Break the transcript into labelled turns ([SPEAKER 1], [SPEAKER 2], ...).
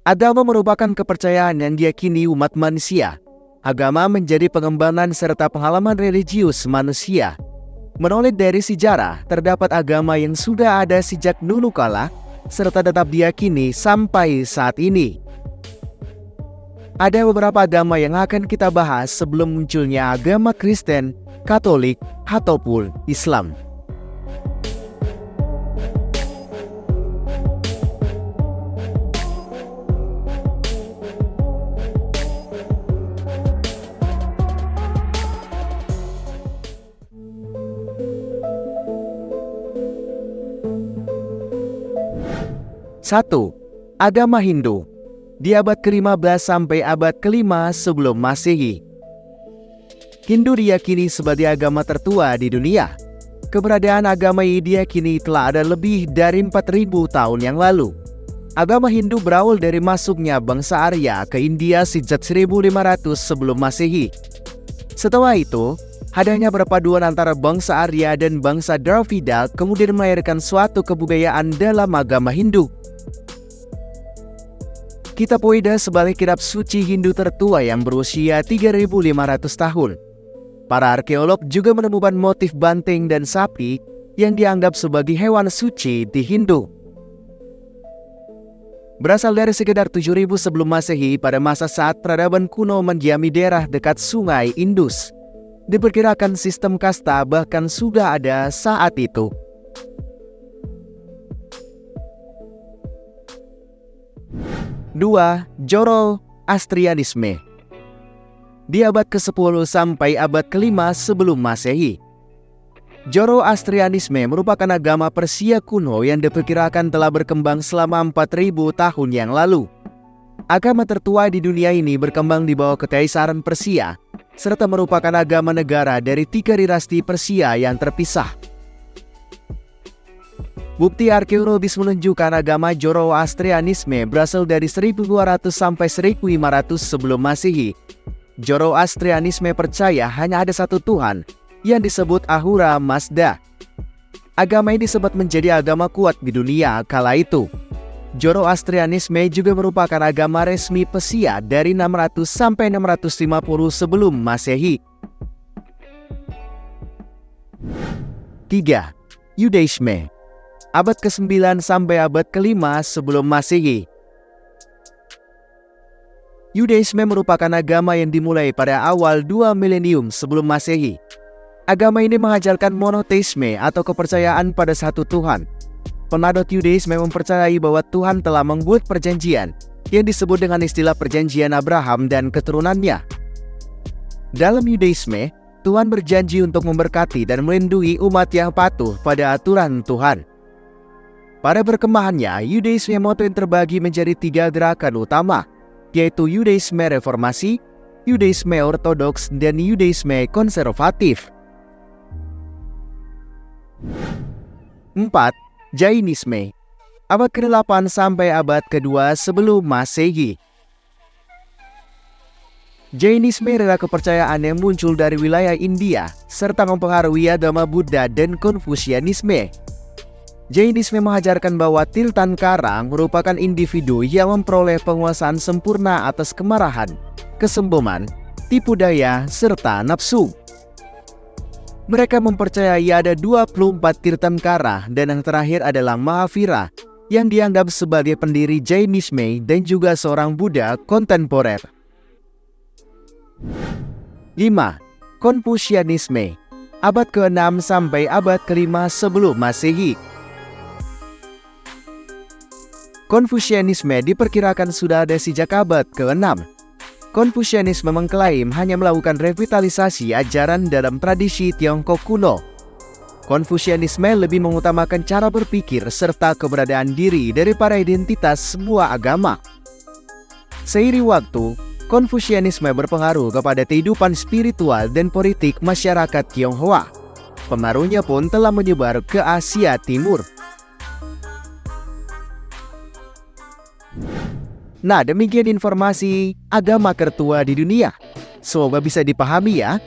[SPEAKER 1] Agama merupakan kepercayaan yang diyakini umat manusia. Agama menjadi pengembangan serta pengalaman religius manusia. Menoleh dari sejarah, terdapat agama yang sudah ada sejak dulu kala, serta tetap diyakini sampai saat ini. Ada beberapa agama yang akan kita bahas sebelum munculnya agama Kristen, Katolik, ataupun Islam. Satu, agama Hindu. Di abad ke-15 sampai abad ke-5 sebelum Masehi. Hindu diyakini sebagai agama tertua di dunia. Keberadaan agama ini diyakini telah ada lebih dari 4.000 tahun yang lalu. Agama Hindu berawal dari masuknya bangsa Arya ke India sejak 1500 sebelum Masehi. Setelah itu, adanya perpaduan antara bangsa Arya dan bangsa Dravida kemudian melahirkan suatu kebudayaan dalam agama Hindu. Kitab Weda sebagai kitab suci Hindu tertua yang berusia 3.500 tahun. Para arkeolog juga menemukan motif banteng dan sapi yang dianggap sebagai hewan suci di Hindu. Berasal dari sekitar 7.000 sebelum Masehi pada masa saat peradaban kuno mendiami daerah dekat sungai Indus. Diperkirakan sistem kasta bahkan sudah ada saat itu. Dua, Zoroastrianisme. Di abad ke-10 sampai abad ke-5 sebelum Masehi. Zoroastrianisme merupakan agama Persia kuno yang diperkirakan telah berkembang selama 4.000 tahun yang lalu. Agama tertua di dunia ini berkembang di bawah Kekaisaran Persia, serta merupakan agama negara dari 3 dinasti Persia yang terpisah. Bukti arkeologis menunjukkan agama Zoroastrianisme berasal dari 1200 sampai 1500 sebelum Masehi. Zoroastrianisme percaya hanya ada satu Tuhan yang disebut Ahura Mazda. Agama ini sempat menjadi agama kuat di dunia kala itu. Zoroastrianisme juga merupakan agama resmi Persia dari 600 sampai 650 sebelum Masehi. 3. Yudaisme. Abad ke-9 sampai abad ke-5 sebelum Masehi. Yudaisme merupakan agama yang dimulai pada awal 2 milenium sebelum Masehi. Agama ini mengajarkan monoteisme atau kepercayaan pada satu Tuhan. Penganut Yudaisme mempercayai bahwa Tuhan telah membuat perjanjian yang disebut dengan istilah perjanjian Abraham dan keturunannya. Dalam Yudaisme, Tuhan berjanji untuk memberkati dan melindungi umat yang patuh pada aturan Tuhan. Pada perkembangannya, Yudaisme yang terbagi menjadi 3 gerakan utama, yaitu Yudaisme Reformasi, Yudaisme Ortodoks, dan Yudaisme Konservatif. 4. Jainisme. Abad ke-8 sampai abad ke-2 sebelum Masehi. Jainisme adalah kepercayaan yang muncul dari wilayah India, serta mempengaruhi agama Buddha dan Konfusianisme. Jainisme mengajarkan bahwa Tirthankara merupakan individu yang memperoleh penguasaan sempurna atas kemarahan, kesombongan, tipu daya, serta nafsu. Mereka mempercayai ada 24 Tirthankara dan yang terakhir adalah Mahavira yang dianggap sebagai pendiri Jainisme dan juga seorang Buddha kontemporer. 5. Konfusianisme. Abad ke-6 sampai abad ke-5 sebelum Masehi. Konfusianisme diperkirakan sudah ada sejak abad ke-6. Konfusianisme mengklaim hanya melakukan revitalisasi ajaran dalam tradisi Tiongkok kuno. Konfusianisme lebih mengutamakan cara berpikir serta keberadaan diri daripada identitas sebuah agama. Seiring waktu, Konfusianisme berpengaruh kepada kehidupan spiritual dan politik masyarakat Tionghoa. Pengaruhnya pun telah menyebar ke Asia Timur. Nah, demikian informasi agama tertua di dunia. Semoga bisa dipahami ya.